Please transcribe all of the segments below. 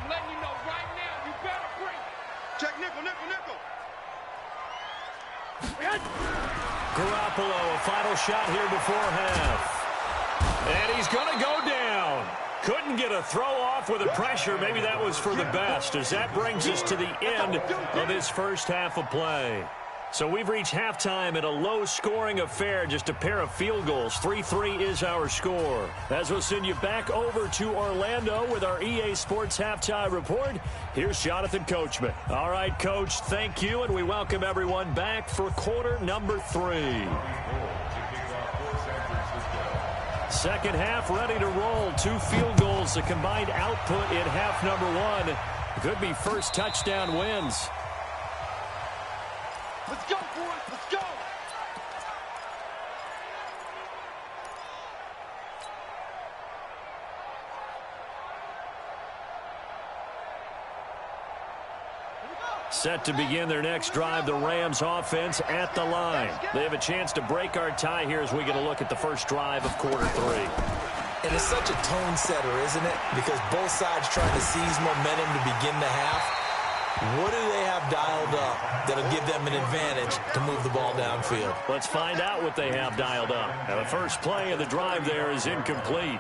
I'm letting you know right now, you better bring it. Check nickel, nickel, nickel. Garoppolo, a final shot here before half. And he's going to go down. Couldn't get a throw off with the pressure. Maybe that was for the best, as that brings us to the end of this first half of play. So we've reached halftime in a low-scoring affair, just a pair of field goals. 3-3 is our score. As we'll send you back over to Orlando with our EA Sports Halftime Report, here's Jonathan Coachman. All right, Coach, thank you, and we welcome everyone back for quarter number 3. Second half ready to roll. 2 field goals, the combined output in half number 1. Could be first touchdown wins. Let's go, boys. Let's go. Set to begin their next drive, the Rams offense at the line. They have a chance to break our tie here as we get a look at the first drive of quarter 3. And it's such a tone setter, isn't it? Because both sides trying to seize momentum to begin the half. What do they have dialed up that'll give them an advantage to move the ball downfield? Let's find out what they have dialed up. Now, the first play of the drive there is incomplete.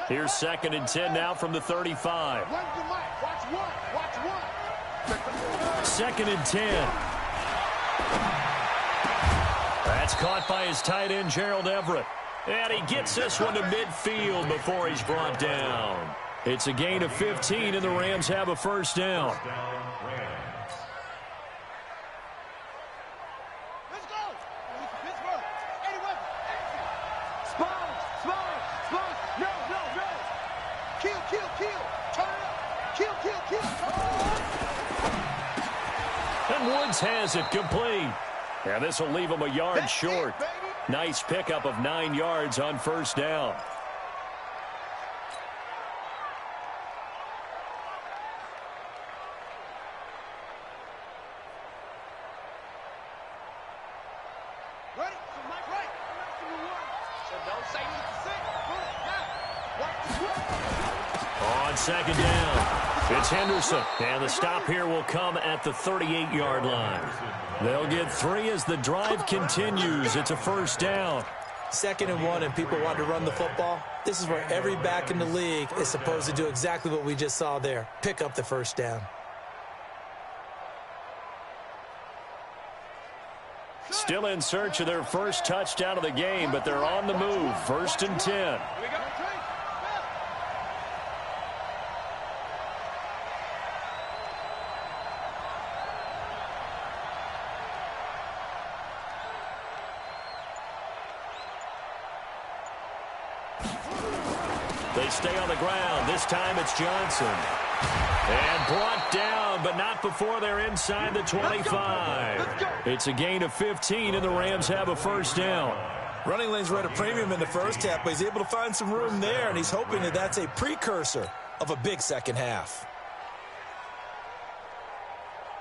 Here's 2nd and 10 now from the 35. Watch one. 2nd and 10. That's caught by his tight end, Gerald Everett. And he gets this one to midfield before he's brought down. It's a gain of 15, and the Rams have a first down. Let's go. Pittsburgh. 81. Spine. No. Kill. Turn it up. Kill. And Woods has it complete. And this will leave him a yard short. Nice pickup of 9 yards on first down. Ready? So Mike, right. So don't say On 2nd down, it's Henderson. And the stop here will come at the 38-yard line. They'll get 3 as the drive continues. It's a first down. 2nd and 1, and people want to run the football. This is where every back in the league is supposed to do exactly what we just saw there. Pick up the first down. Still in search of their first touchdown of the game, but they're on the move. 1st and 10. They stay on the ground. This time it's Johnson. And brought down, but not before they're inside the 25. It's a gain of 15, and the Rams have a first down. Running lanes were at a premium in the first half, but he's able to find some room there, and he's hoping that that's a precursor of a big second half.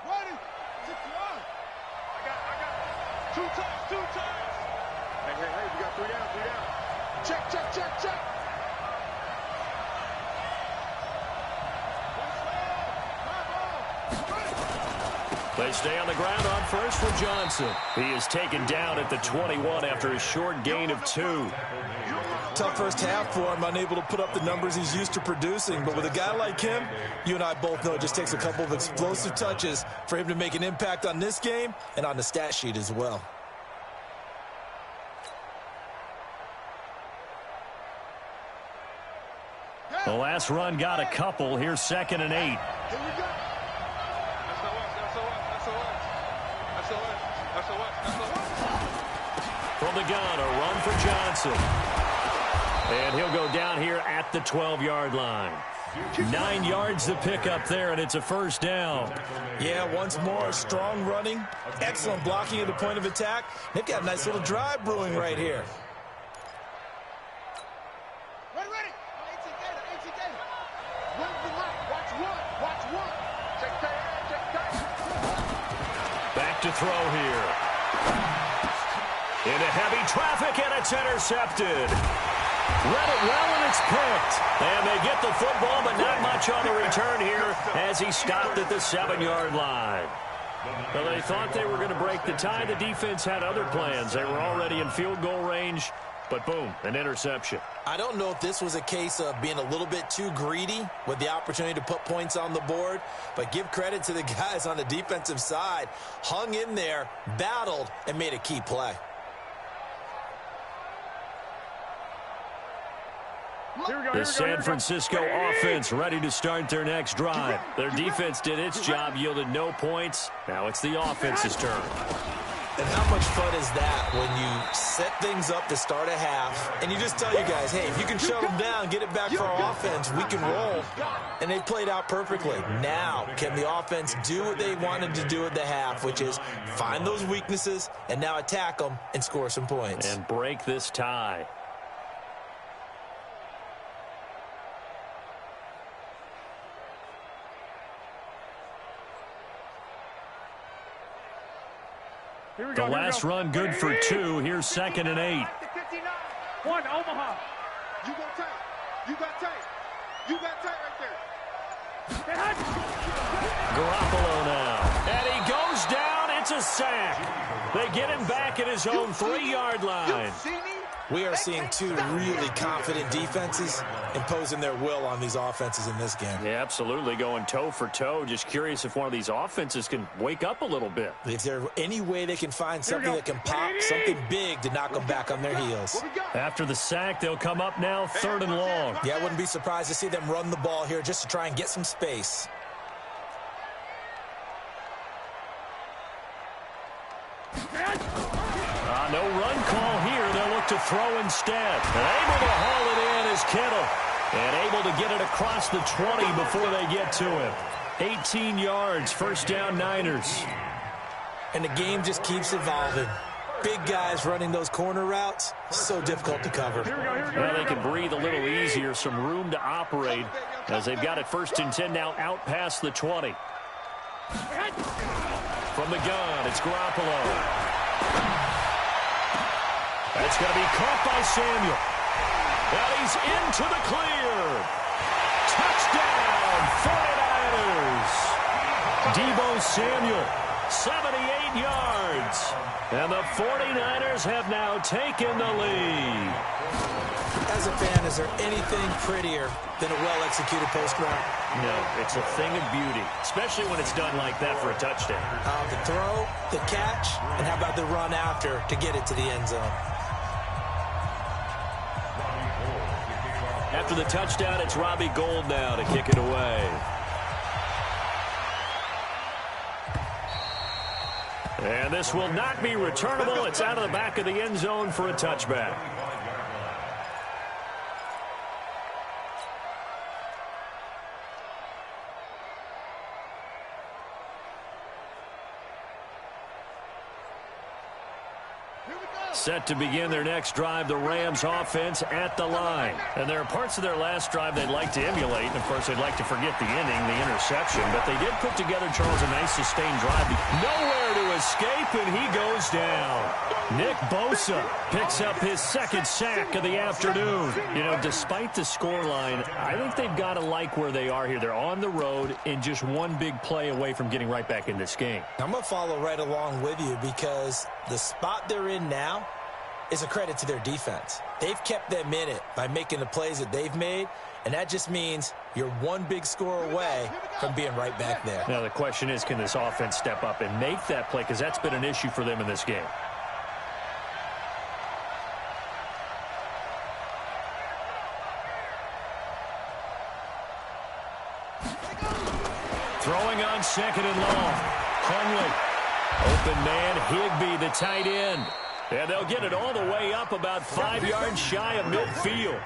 Ready? I got. Two times. Hey, we got 3 down. Check. They stay on the ground on first for Johnson. He is taken down at the 21 after a short gain of 2. Tough first half for him, unable to put up the numbers he's used to producing. But with a guy like him, you and I both know it just takes a couple of explosive touches for him to make an impact on this game and on the stat sheet as well. The last run got a couple. Here's 2nd and 8. Here we go. From the gun, a run for Johnson. And he'll go down here at the 12-yard line. 9 yards to pick up there, and it's a first down. Yeah, once more, strong running, excellent blocking at the point of attack. They've got a nice little drive brewing right here. Ready. 18 gator. Run the mic. Watch one. Check tight. throw here. Into heavy traffic, and it's intercepted. Read it well, and it's picked. And they get the football, but not much on the return here as he stopped at the 7-yard line. Well, they thought they were going to break the tie. The defense had other plans. They were already in field goal range, but boom, an interception. I don't know if this was a case of being a little bit too greedy with the opportunity to put points on the board, but give credit to the guys on the defensive side. Hung in there, battled, and made a key play. The San Francisco offense ready to start their next drive. Their defense did its job, yielded no points. Now it's the offense's turn. And how much fun is that when you set things up to start a half, and you just tell you guys, hey, if you can shut them down, get it back for our offense, we can roll. And they played out perfectly. Now, can the offense do what they wanted to do at the half, which is find those weaknesses and now attack them and score some points. And break this tie. The last run good for 2. Here's 2nd and 8. 1, Omaha. You go tight. You got tight. You got tight right there. Garoppolo now. And he goes down. It's a sack. They get him back at his own 3-yard line. We are seeing two really confident defenses imposing their will on these offenses in this game. Yeah, absolutely, going toe for toe. Just curious if one of these offenses can wake up a little bit. If there's any way they can find something that can pop, something big to knock them back on their heels. After the sack, they'll come up now 3rd and long. Yeah, I wouldn't be surprised to see them run the ball here just to try and get some space. No run call here. They'll look to throw instead. And able to haul it in is Kittle. And able to get it across the 20 before they get to him. 18 yards, 1st down Niners. And the game just keeps evolving. Big guys running those corner routes, so difficult to cover. Well, they can breathe a little easier, some room to operate as they've got it 1st and 10 now out past the 20. From the gun, it's Garoppolo. That's going to be caught by Samuel. And he's into the clear. Touchdown, 49ers. Deebo Samuel, 78 yards. And the 49ers have now taken the lead. As a fan, is there anything prettier than a well-executed post route? No, it's a thing of beauty, especially when it's done like that for a touchdown. The throw, the catch, and how about the run after to get it to the end zone? After the touchdown, it's Robbie Gould now to kick it away. And this will not be returnable. It's out of the back of the end zone for a touchback. Set to begin their next drive, the Rams offense at the line. And there are parts of their last drive they'd like to emulate. And, of course, they'd like to forget the inning, the interception. But they did put together, Charles, a nice sustained drive. Nowhere to escape, and he goes down. Nick Bosa picks up his 2nd sack of the afternoon. You know, despite the scoreline, I think they've got to like where they are here. They're on the road and just one big play away from getting right back in this game. I'm going to follow right along with you because the spot they're in now is a credit to their defense. They've kept them in it by making the plays that they've made, and that just means you're one big score away from being right back there. Now, the question is, can this offense step up and make that play? Because that's been an issue for them in this game. Throwing on 2nd and long. Hundley. Open man, Higbee, the tight end. And they'll get it all the way up about 5 yards shy of midfield.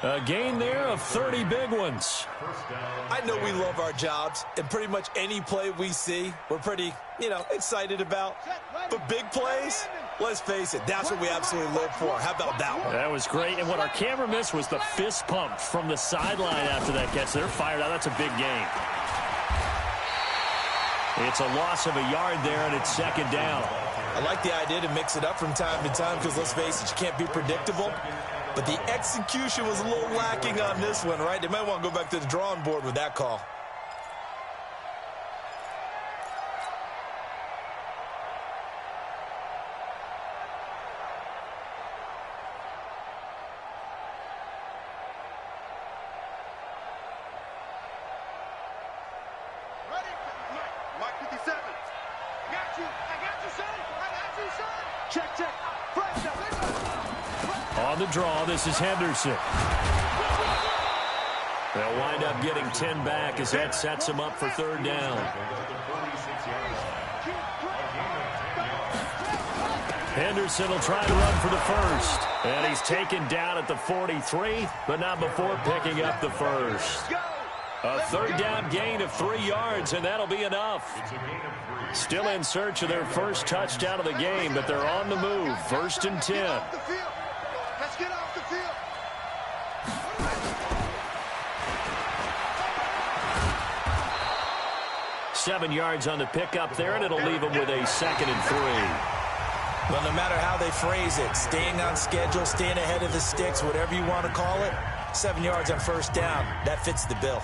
A gain there of 30 big ones. I know we love our jobs, and pretty much any play we see, we're pretty, excited about. But big plays, let's face it, that's what we absolutely live for. How about that one? That was great. And what our camera missed was the fist pump from the sideline after that catch. They're fired out. That's a big game. It's a loss of a yard there, and it's second down. I like the idea to mix it up from time to time because, let's face it, you can't be predictable. But the execution was a little lacking on this one, right? They might want to go back to the drawing board with that call. On the draw, this is Henderson. They'll wind up getting 10 back as that sets them up for third down. Henderson will try to run for the first. And he's taken down at the 43, but not before picking up the first. A third down gain of 3 yards, and that'll be enough. Still in search of their first touchdown of the game, but they're on the move. First and 10. Let's get off the field. 7 yards on the pickup there, and it'll leave them with a 2nd and 3. Well, no matter how they phrase it, staying on schedule, staying ahead of the sticks, whatever you want to call it, 7 yards on first down, that fits the bill.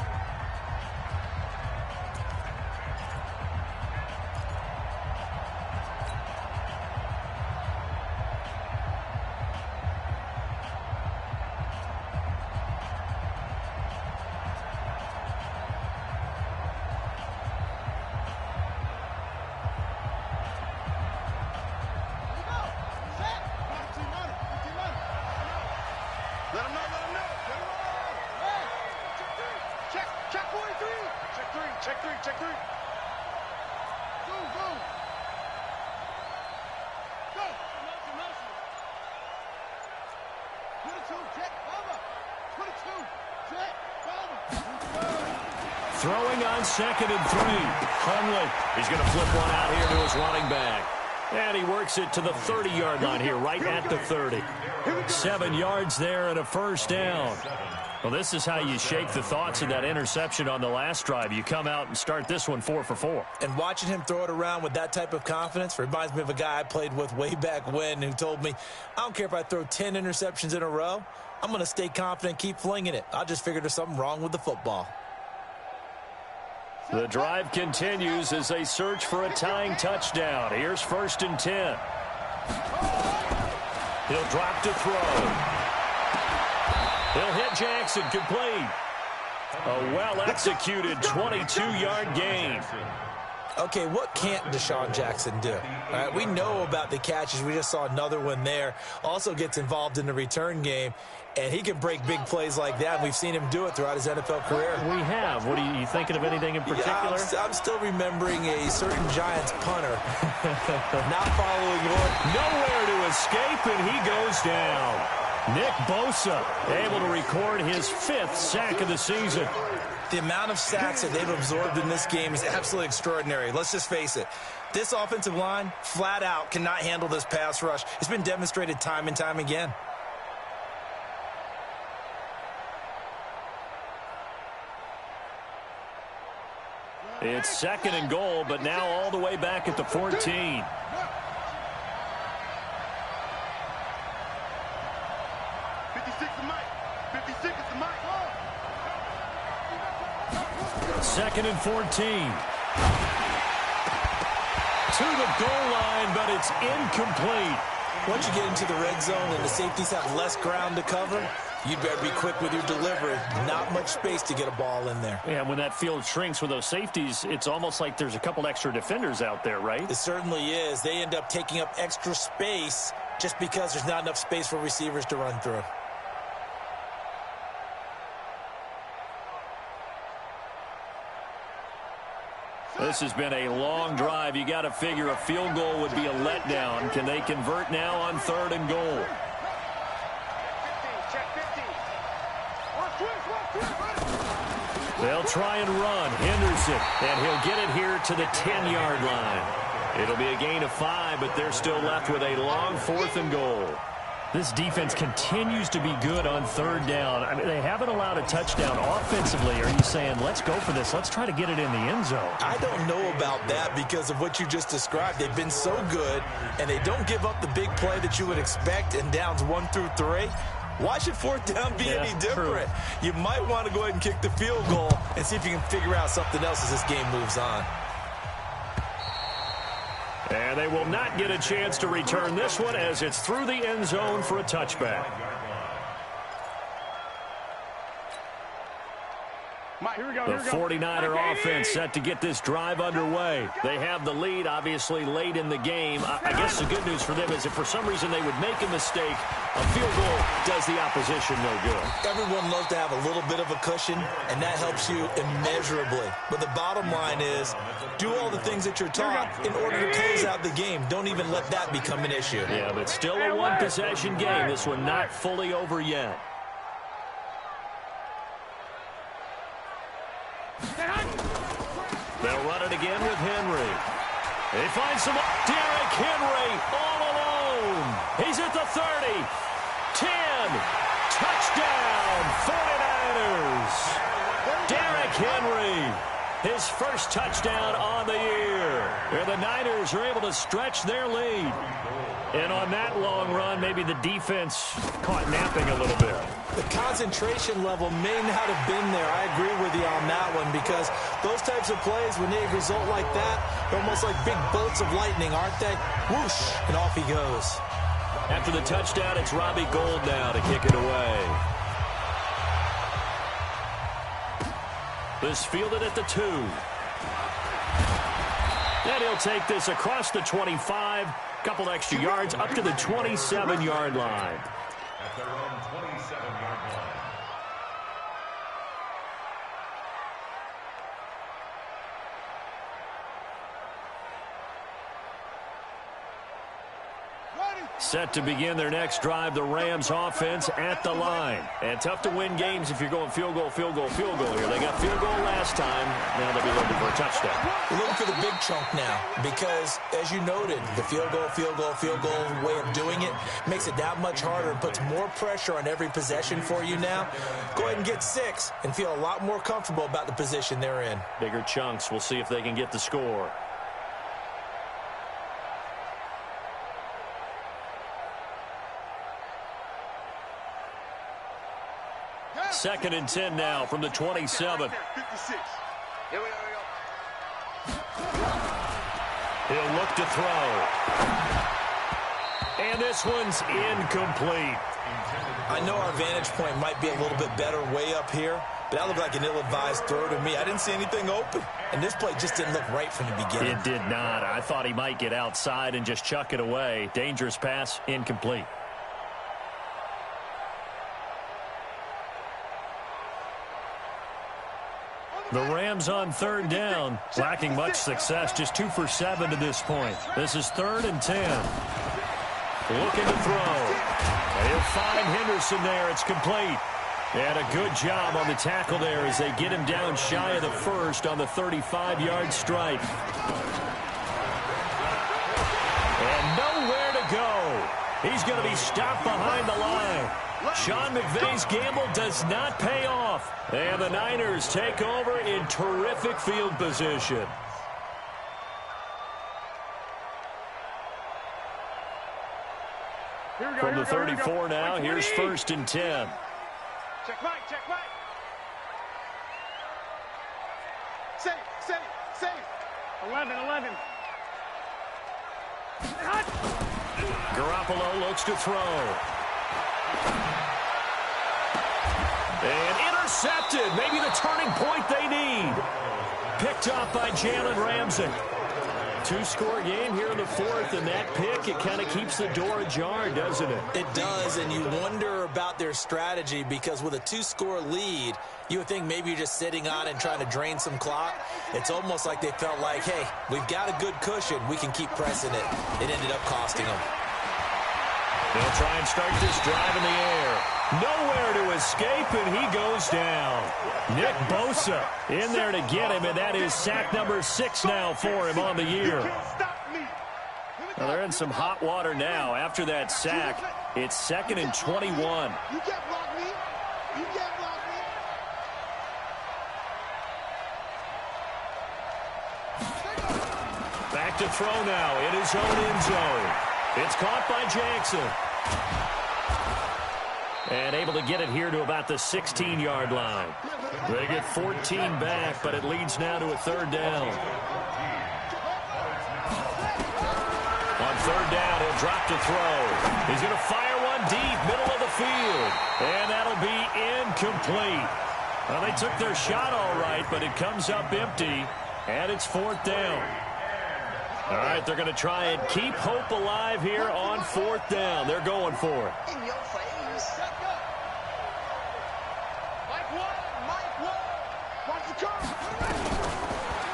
Throwing on 2nd and 3. Hundley. He's going to flip one out here to his running back. And he works it to the 30-yard line here, right at the 30. 7 yards there and a first down. Well, this is how you shake the thoughts of that interception on the last drive. You come out and start this one 4 for 4. And watching him throw it around with that type of confidence reminds me of a guy I played with way back when who told me, I don't care if I throw 10 interceptions in a row. I'm going to stay confident, keep flinging it. I just figured there's something wrong with the football. The drive continues as they search for a tying touchdown. Here's 1st and 10. He'll drop to throw. He'll hit Jackson, complete. A well-executed 22-yard gain. Okay, what can't Deshaun Jackson do? All right, we know about the catches. We just saw another one there. Also gets involved in the return game, and he can break big plays like that. We've seen him do it throughout his NFL career. We have. What are you thinking of anything in particular? Yeah, I'm still remembering a certain Giants punter not following orders. Nowhere to escape, and he goes down. Nick Bosa able to record his 5th sack of the season. The amount of sacks that they've absorbed in this game is absolutely extraordinary. Let's just face it. This offensive line, flat out, cannot handle this pass rush. It's been demonstrated time and time again. It's 2nd and goal, but now all the way back at the 14. Second and 14. To the goal line, but it's incomplete. Once you get into the red zone and the safeties have less ground to cover, you better be quick with your delivery. Not much space to get a ball in there. Yeah, when that field shrinks with those safeties, it's almost like there's a couple extra defenders out there, right? It certainly is. They end up taking up extra space just because there's not enough space for receivers to run through. This has been a long drive. You got to figure a field goal would be a letdown. Can they convert now on 3rd and goal? They'll try and run. Henderson, and he'll get it here to the 10-yard line. It'll be a gain of 5, but they're still left with a long 4th and goal. This defense continues to be good on third down. I mean, they haven't allowed a touchdown offensively. Are you saying, let's go for this? Let's try to get it in the end zone. I don't know about that because of what you just described. They've been so good, and they don't give up the big play that you would expect in downs 1 through 3. Why should fourth down be any different? True. You might want to go ahead and kick the field goal and see if you can figure out something else as this game moves on. And they will not get a chance to return this one as it's through the end zone for a touchback. The 49er offense set to get this drive underway. They have the lead, obviously, late in the game. I guess the good news for them is if for some reason they would make a mistake, a field goal does the opposition no good. Everyone loves to have a little bit of a cushion, and that helps you immeasurably. But the bottom line is, do all the things that you're taught in order to close out the game. Don't even let that become an issue. Yeah, but still a one-possession game. This one not fully over yet. They'll run it again with Henry. They find some. Derrick Henry all alone. He's at the 30. 10. Touchdown, 49ers. Derrick Henry. His first touchdown on the year. And the Niners are able to stretch their lead. And on that long run, maybe the defense caught napping a little bit. The concentration level may not have been there. I agree with you on that one because those types of plays, when they result like that, they're almost like big bolts of lightning, aren't they? Whoosh, and off he goes. After the touchdown, it's Robbie Gould now to kick it away. This fielded at the 2. And he'll take this across the 25. Couple extra yards up to the 27-yard line. At their own 27-yard line. Set to begin their next drive, the Rams offense at the line. And tough to win games if you're going field goal, field goal, field goal here. They got field goal last time. Now they'll be looking for a touchdown. We're looking for the big chunk now because, as you noted, the field goal way of doing it makes it that much harder and puts more pressure on every possession for you now. Go ahead and get 6 and feel a lot more comfortable about the position they're in. Bigger chunks. We'll see if they can get the score. Second and 10 now from the 27. 56. Here we go. He'll look to throw. And this one's incomplete. I know our vantage point might be a little bit better way up here, but that looked like an ill-advised throw to me. I didn't see anything open, and this play just didn't look right from the beginning. It did not. I thought he might get outside and just chuck it away. Dangerous pass, incomplete. The Rams on third down, lacking much success, just 2 for 7 to this point. This is 3rd and 10. Looking to throw. And he'll find Henderson there. It's complete. And a good job on the tackle there as they get him down shy of the first on the 35-yard strike. And nowhere to go. He's going to be stopped behind the line. Sean McVay's gamble does not pay off. And the Niners take over in terrific field position. From the 34 now, here's 1st and 10. Check right, check right. Safe. 11. Garoppolo looks to throw. And intercepted. Maybe the turning point they need. Picked off by Jalen Ramsey. 2-score game here in the 4th, and that pick, it kind of keeps the door ajar, doesn't it? It does, and you wonder about their strategy because with a 2-score lead, you would think maybe you're just sitting on and trying to drain some clock. It's almost like they felt like, hey, we've got a good cushion. We can keep pressing it. It ended up costing them. They'll try and start this drive in the air. Nowhere to escape, and he goes down. Nick Bosa in there to get him, and that is sack number 6 now for him on the year. Can't stop me. Well, there in some hot water now after that sack. It's 2nd and 21. You can't block me. You can't block me. Back to throw now in his own end zone. It's caught by Jackson. And able to get it here to about the 16-yard line. They get 14 back, but it leads now to a 3rd down. On 3rd down, he'll drop to throw. He's going to fire one deep, middle of the field. And that'll be incomplete. Well, they took their shot all right, but it comes up empty, and it's 4th down. All right, they're going to try and keep hope alive here on 4th down. They're going for it. In your face. Mike, watch the curve.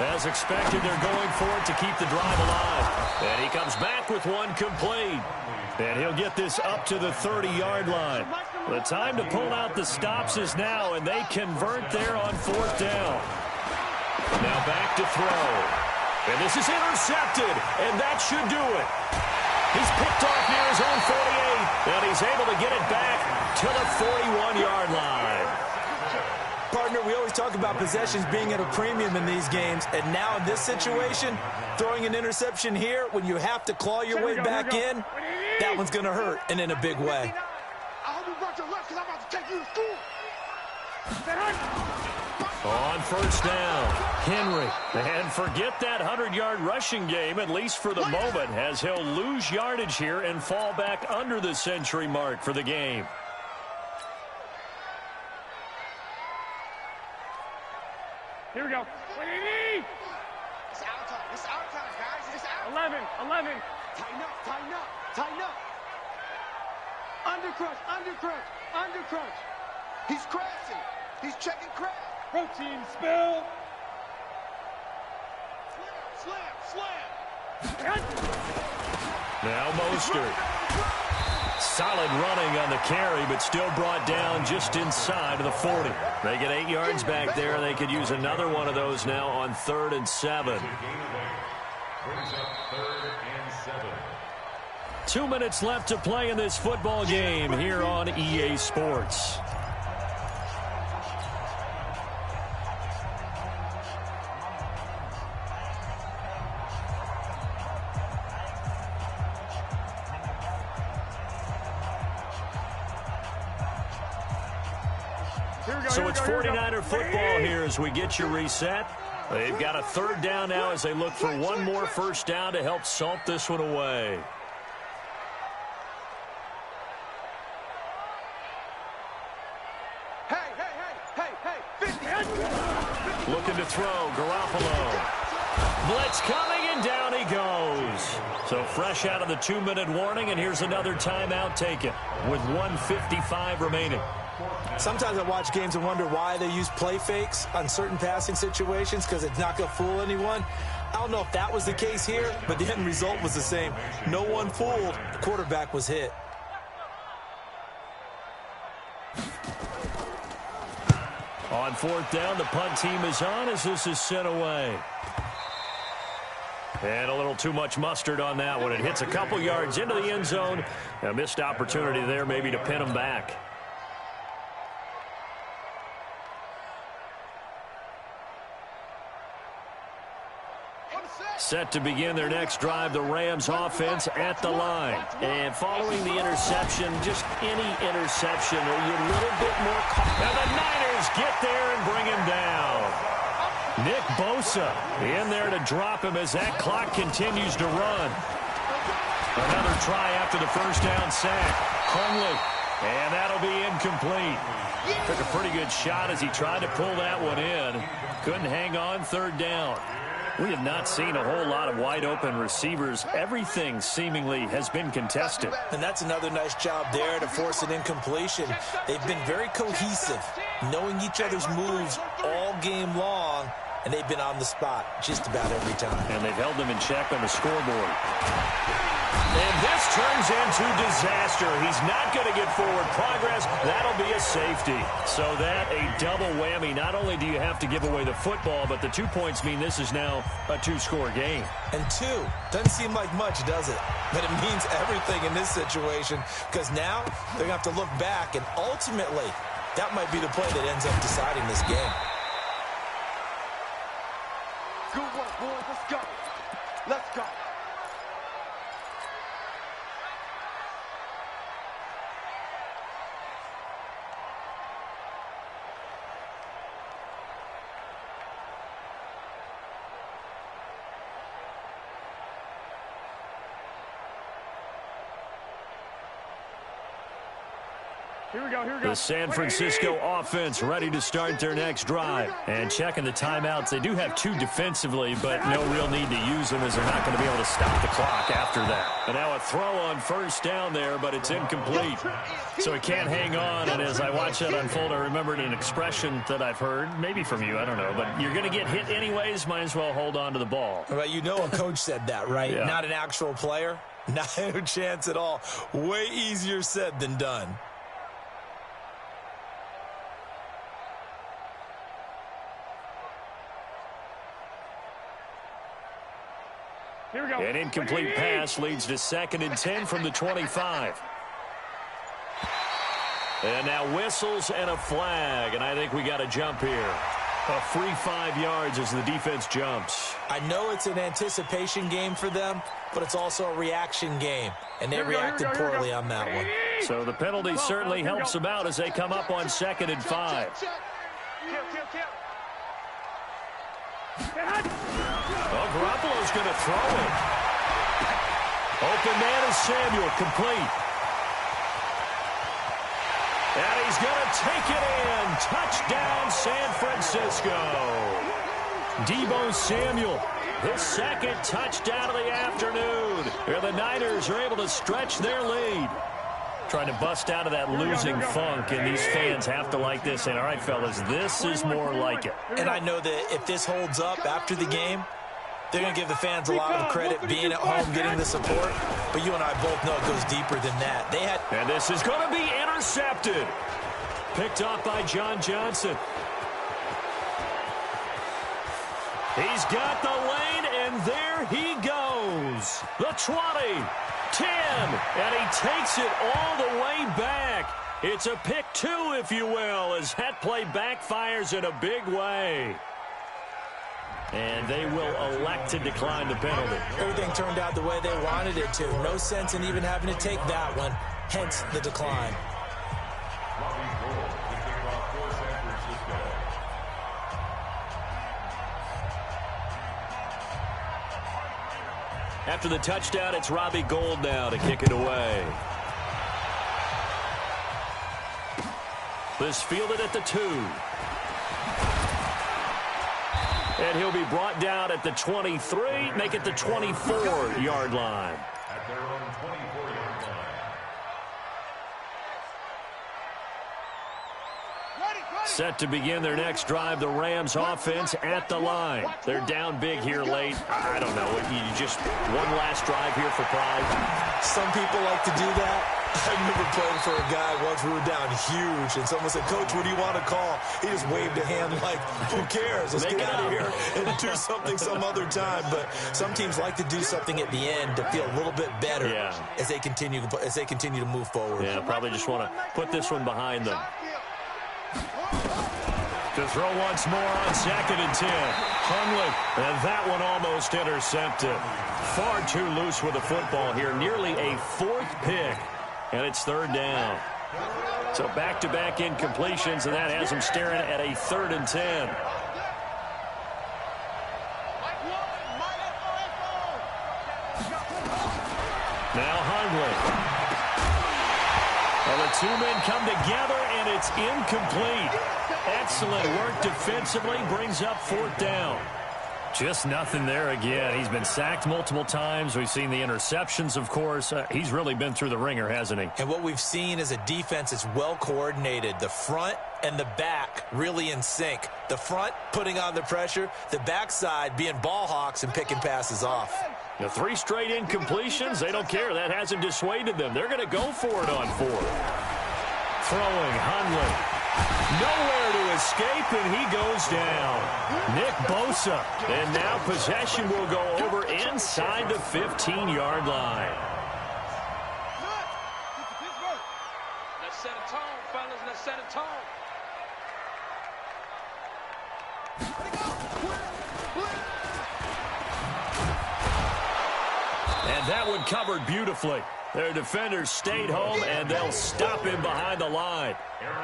As expected, they're going for it to keep the drive alive. And he comes back with one complete. And he'll get this up to the 30-yard line. The time to pull out the stops is now, and they convert there on 4th down. Now back to throw. And this is intercepted, and that should do it. He's picked off near his own 48, and he's able to get it back to the 41-yard line. Partner, we always talk about possessions being at a premium in these games, and now in this situation, throwing an interception here when you have to claw your way back in, that one's going to hurt, and in a big way. I hope you brought your left because I'm about to take you to school. On 1st down, Henry. And forget that 100-yard rushing game, at least for the moment, as he'll lose yardage here and fall back under the century mark for the game. Here we go. It's our time. It's our time, guys. It's our 11. Tighten up. Under crunch. He's crashing. He's checking crash. Protein spill. Slam. Now Mostert. Solid running on the carry, but still brought down just inside of the 40. They get 8 yards back there. They could use another one of those now on 3rd and 7. 2 minutes left to play in this football game here on EA Sports. So it's 49er football here as we get you reset. They've got a 3rd down now as they look for one more 1st down to help salt this one away. Looking to throw, Garoppolo. Blitz coming, and down he goes. So fresh out of the 2-minute warning, and here's another timeout taken with 1:55 remaining. Sometimes I watch games and wonder why they use play fakes on certain passing situations because it's not going to fool anyone. I don't know if that was the case here, but the end result was the same. No one fooled. The quarterback was hit. On 4th down, the punt team is on as this is sent away. And a little too much mustard on that one. It hits a couple yards into the end zone. A missed opportunity there maybe to pin them back. Set to begin their next drive, the Rams offense at the line. And following the interception, just any interception, are you a little bit more cautious? And the Niners get there and bring him down. Nick Bosa in there to drop him as that clock continues to run. Another try after the 1st down sack. Hunley, and that'll be incomplete. Took a pretty good shot as he tried to pull that one in. Couldn't hang on 3rd down. We have not seen a whole lot of wide-open receivers. Everything seemingly has been contested. And that's another nice job there to force an incompletion. They've been very cohesive, knowing each other's moves all game long, and they've been on the spot just about every time. And they've held them in check on the scoreboard. And this turns into disaster. He's not going to get forward progress. That'll be a safety. So that a double whammy. Not only do you have to give away the football, but the 2 points mean this is now a 2-score game. And 2 doesn't seem like much, does it? But it means everything in this situation, because now they're going to have to look back, and ultimately that might be the play that ends up deciding this game. Good work, boys. Let's go. Let's go. Here we go, here we go. The San Francisco offense ready to start their next drive. And checking the timeouts, they do have 2 defensively, but no real need to use them as they're not going to be able to stop the clock after that. And now a throw on first down there, but it's incomplete. So he can't hang on, and as I watch that unfold, I remembered an expression that I've heard, maybe from you, I don't know, but you're going to get hit anyways, might as well hold on to the ball. Well, you know a coach said that, right? Yeah. Not an actual player. Not a chance at all. Way easier said than done. Here we go. An incomplete pass leads to 2nd and 10 from the 25. And now whistles and a flag, and I think we got a jump here. A free 5 yards as the defense jumps. I know it's an anticipation game for them, but it's also a reaction game, and they reacted poorly on that one. So the penalty certainly helps them out as they come up on 2nd and 5. Well, Garoppolo's going to throw it. Open man is Samuel, complete. And he's going to take it in. Touchdown, San Francisco. Deebo Samuel, his 2nd touchdown of the afternoon. Here the Niners are able to stretch their lead. Trying to bust out of that losing funk, and these fans have to like this. And all right, fellas, this is more like it. And I know that if this holds up after the game, they're going to give the fans a lot of credit being at home, getting the support. But you and I both know it goes deeper than that. And this is going to be intercepted. Picked off by John Johnson. He's got the lane, and there he goes. The 20. 10, and he takes it all the way back. It's a pick 2, if you will, as that play backfires in a big way. And they will elect to decline the penalty. Everything turned out the way they wanted it to. No sense in even having to take that one, hence the decline. After the touchdown, it's Robbie Gould now to kick it away. This fielded at the 2. And he'll be brought down at the 23, make it the 24-yard line. At their own 24-yard line. Set to begin their next drive, the Rams offense at the line. They're down big here late. I don't know. You just one last drive here for pride. Some people like to do that. I remember playing for a guy once. We were down huge, and someone said, "Coach, what do you want to call?" He just waved a hand like, "Who cares? Let's get out of here and do something some other time." But some teams like to do something at the end to feel a little bit better as they continue to move forward. Yeah, probably just want to put this one behind them. To throw once more on 2nd and 10. Hundley, and that one almost intercepted. Far too loose with the football here. Nearly a 4th pick, and it's 3rd down. So back-to-back incompletions, and that has them staring at a 3rd and 10. Now Hundley. Well, the 2 men come together, and it's incomplete. Excellent work defensively, brings up 4th down. Just nothing there again. He's been sacked multiple times. We've seen the interceptions, of course. He's really been through the ringer, hasn't he? And what we've seen is a defense that's well coordinated. The front and the back really in sync. The front putting on the pressure, the backside being ball hawks and picking passes off. The 3 straight incompletions, they don't care. That hasn't dissuaded them. They're going to go for it on 4th. Throwing, Hundley. Nowhere to escape, and he goes down. Nick Bosa. And now possession will go over inside the 15-yard line. Let's set a tone, fellas. Let's set a tone. And that one covered beautifully. Their defenders stayed home, and they'll stop him behind the line.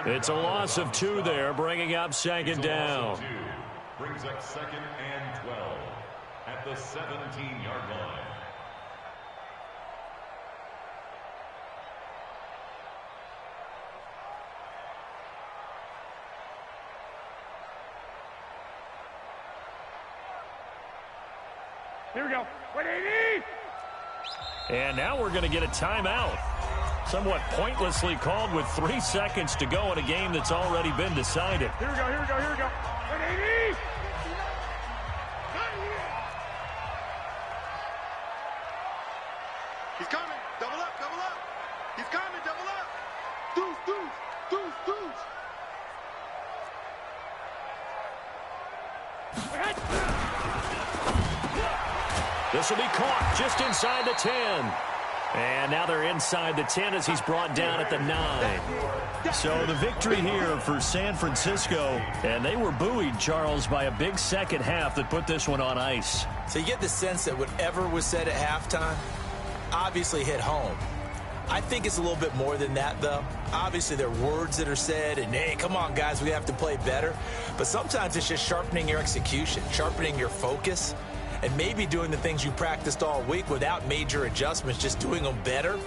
It's a loss of 2 there, bringing up 2nd down. Brings up 2nd and 12 at the 17-yard line. Here we go. 180. And now we're going to get a timeout. Somewhat pointlessly called with 3 seconds to go in a game that's already been decided. Here we go, here we go, here we go. 180. He's coming. Double up, double up. He's coming, double up. Deuce, deuce, deuce, deuce. This will be caught just inside the 10. And now they're inside the 10 as he's brought down at the 9. So the victory here for San Francisco. And they were buoyed, Charles, by a big second half that put this one on ice. So you get the sense that whatever was said at halftime obviously hit home. I think it's a little bit more than that, though. Obviously, there are words that are said, and, hey, come on, guys, we have to play better. But sometimes it's just sharpening your execution, sharpening your focus, and maybe doing the things you practiced all week without major adjustments, just doing them better.